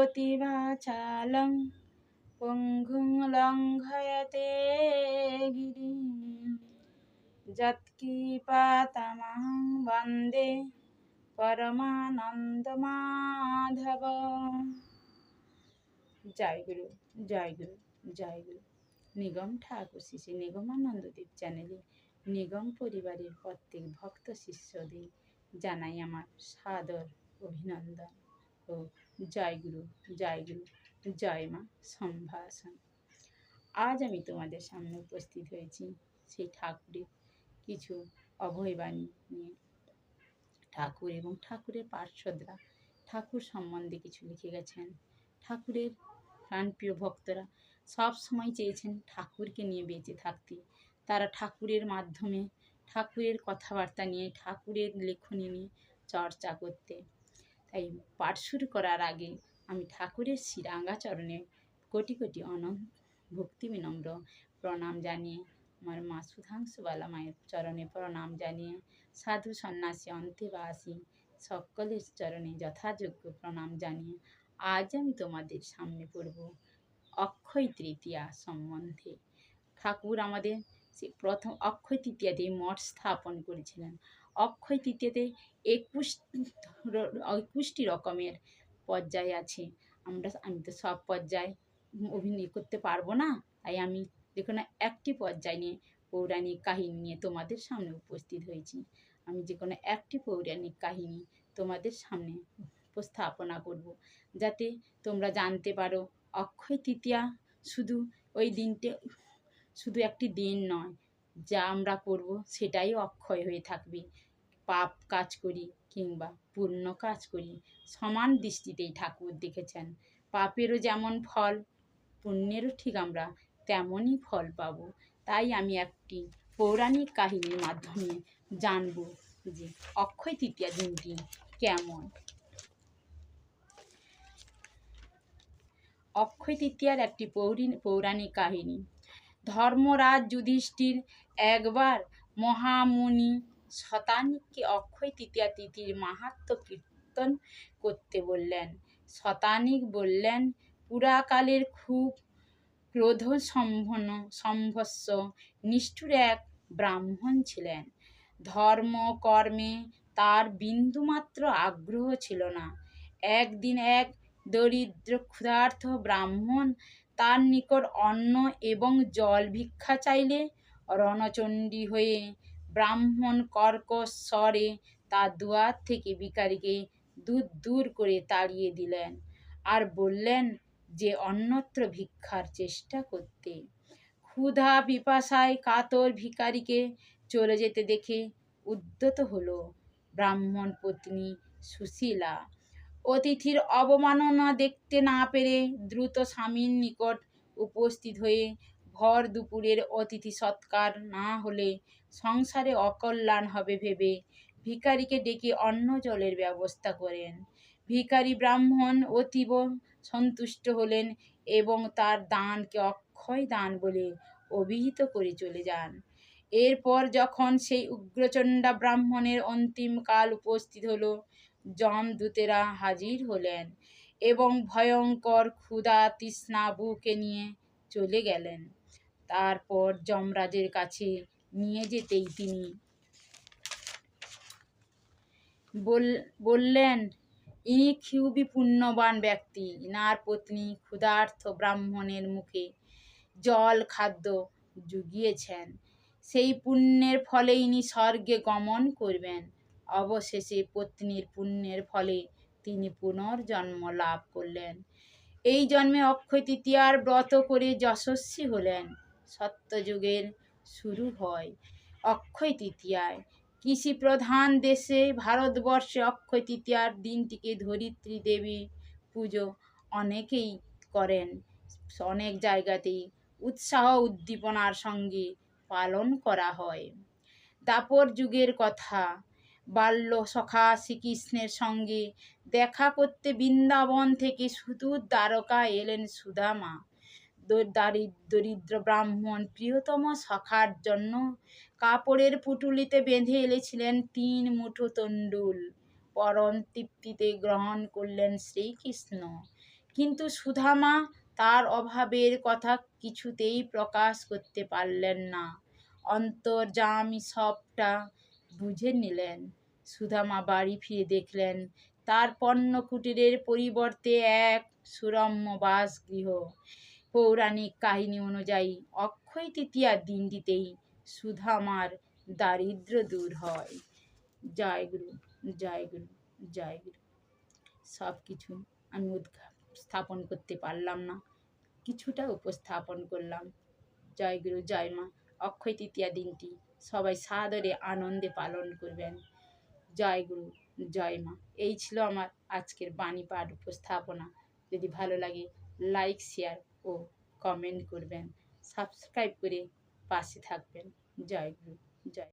পতিভাচালং পঙ্গুং লঙ্ঘয়তে গিরিম যৎকৃপাতমহং বন্দে পরমানন্দ মাধব। জয় গুরু, জয় গুরু, জয় গুরু। নিগম ঠাকুর শ্রী শ্রী নিগমানন্দদেব চ্যানেলে নিগম পরিবারের প্রত্যেক ভক্ত শিষ্যদের জানাই আমার সাদর অভিনন্দন ও জয় গুরু, জয় গুরু, জয় মা সম্ভাষণ। আজ আমি তোমাদের সামনে উপস্থিত হয়েছি সেই ঠাকুরের কিছু অভয়বাণী নিয়ে। ঠাকুর এবং ঠাকুরের পার্শ্বদরা ঠাকুর সম্বন্ধে কিছু লিখে গেছেন। ঠাকুরের প্রাণপ্রিয় ভক্তরা সব সময় চেয়েছেন ঠাকুরকে নিয়ে বেঁচে থাকতে। তারা ঠাকুরের মাধ্যমে ঠাকুরের কথাবার্তা নিয়ে, ঠাকুরের লেখনী নিয়ে চর্চা করতে। তাই পাঠ শুরু করার আগে আমি ঠাকুরের শ্রীরাঙ্গা চরণে কোটি কোটি অনন্ত ভক্তি বিনম্র প্রণাম জানিয়ে, আমার মা সুধাংশুবালা মায়ের চরণে প্রণাম জানিয়ে, সাধু সন্ন্যাসী অন্তেবাসী সকলের চরণে যথাযোগ্য প্রণাম জানিয়ে আজ আমি তোমাদের সামনে পড়ব অক্ষয় তৃতীয়া সম্বন্ধে। ঠাকুর আমাদের সেই প্রথম অক্ষয় তৃতীয়াতে মঠ স্থাপন করেছিলেন। অক্ষয় তৃতীয়াতে 21টি রকমের পর্যায় আছে। আমি তো সব পর্যায় অভিনয় করতে পারবো না, তাই আমি যে কোনো একটি পর্যায় নিয়ে পৌরাণিক কাহিনী নিয়ে তোমাদের সামনে উপস্থিত হয়েছি। আমি যে কোনো একটি পৌরাণিক কাহিনী তোমাদের সামনে উপস্থাপনা করব, যাতে তোমরা জানতে পারো অক্ষয় তৃতীয়া শুধু ওই দিনটা শুধু একটি দিন নয়, যা আমরা করব সেটাই অক্ষয় হয়ে থাকবে। পাপ কাজ করি কিংবা পুণ্য কাজ করি, সমান দৃষ্টিতেই ঠাকুর দেখেছেন। পাপেরও যেমন ফল, পুণ্যেরও ঠিক আমরা তেমনই ফল পাব। তাই আমি একটি পৌরাণিক কাহিনীর মাধ্যমে জানব যে অক্ষয় তৃতীয়া দিনটি কেমন। অক্ষয় তৃতীয়ার একটি পৌরাণিক কাহিনী। ধর্মরাজ যুধিষ্ঠির একবার মহামুনি শতানিককে অক্ষয় তৃতীয়া তিথির মাহাত্ম্য কীর্তন করতে বললেন। শতানিক বললেন, পুরাকালের খুব ক্রোধ সম্ভস্য নিষ্ঠুর এক ব্রাহ্মণ ছিলেন। ধর্ম কর্মে তার বিন্দুমাত্র আগ্রহ ছিল না। একদিন এক দরিদ্র ক্ষুধার্ত ব্রাহ্মণ তার নিকট অন্ন এবং জল ভিক্ষা চাইলে রণচণ্ডী হয়ে ব্রাহ্মণ কর্কশ স্বরে তার দুয়ার থেকে ভিখারিকে দূর করে তাড়িয়ে দিলেন আর বললেন যে অন্যত্র ভিক্ষার চেষ্টা করতে। ক্ষুধা পিপাসায় কাতর ভিখারিকে চলে যেতে দেখে উদ্যত হলো ব্রাহ্মণ পত্নী সুশীলা। অতিথির অবমাননা দেখতে না পেরে দ্রুত স্বামীর নিকট উপস্থিত হয়ে ভর দুপুরের অতিথি সৎকার না হলে সংসারে অকল্যাণ হবে ভেবে ভিখারিকে ডেকে অন্ন জলের ব্যবস্থা করেন। ভিখারি ব্রাহ্মণ অতীব সন্তুষ্ট হলেন এবং তার দানকে অক্ষয় দান বলে অভিহিত করে চলে যান। এরপর যখন সেই উগ্রচণ্ডা ব্রাহ্মণের অন্তিম কাল উপস্থিত হলো, যমদূতেরা হাজির হলেন এবং ভয়ঙ্কর ক্ষুধা তৃষ্ণা বুকে নিয়ে চলে গেলেন। তারপর যমরাজের কাছে নিয়ে যেতেই তিনি বললেন, ইনি খুবই পুণ্যবান ব্যক্তি। ইনার পত্নী ক্ষুধার্ত ব্রাহ্মণের মুখে জল খাদ্য জুগিয়েছেন। সেই পুণ্যের ফলে ইনি স্বর্গে গমন করবেন। অবশেষে পত্নীর পুণ্যের ফলে তিনি পুনর্জন্ম লাভ করলেন। এই জন্মে অক্ষয় তৃতীয়ার ব্রত করে যশস্বী হলেন। সত্যযুগের শুরু হয় অক্ষয় তৃতীয়ায়। কৃষি প্রধান দেশে ভারতবর্ষে অক্ষয় তৃতীয়ার দিনটিকে ধরিত্রী দেবী পুজো অনেকেই করেন। অনেক জায়গাতেই উৎসাহ উদ্দীপনার সঙ্গে পালন করা হয়। দ্বাপর যুগের কথা। বাল্য সখা শ্রীকৃষ্ণের সঙ্গে দেখা করতে বৃন্দাবন থেকে সুদূর দ্বারকা এলেন সুদামা। দরিদ্র ব্রাহ্মণ প্রিয়তম সখার জন্য কাপড়ের পুটুলিতে বেঁধে এনেছিলেন 3 মুঠো তণ্ডুল। পরম তৃপ্তিতে গ্রহণ করলেন শ্রীকৃষ্ণ। কিন্তু সুধামা তার অভাবের কথা কিছুতেই প্রকাশ করতে পারলেন না। অন্তর্যামী সবটা বুঝে নিলেন। সুদামা বাড়ি ফিরে দেখলেন তার পণ্য কুটিরের পরিবর্তে এক সুরম্য বাসগৃহ। পৌরাণিক কাহিনী অনুযায়ী অক্ষয় তৃতীয়ার দিনটিতেই সুধামার দারিদ্র দূর হয়। জয় গুরু, জয় গুরু, জয় গুরু। সব কিছু আমি স্থাপন করতে পারলাম না, কিছুটা উপস্থাপন করলাম। জয় গুরু, জয় মা। অক্ষয় তৃতীয়া দিনটি সবাই সাদরে আনন্দে পালন করবেন। জয় গুরু, জয় মা। এই ছিল আমার আজকের বাণী পাঠ উপস্থাপনা। যদি ভালো লাগে লাইক, শেয়ার ও কমেন্ট করবেন, সাবস্ক্রাইব করে পাশে থাকবেন। জয় গুরু, জয়।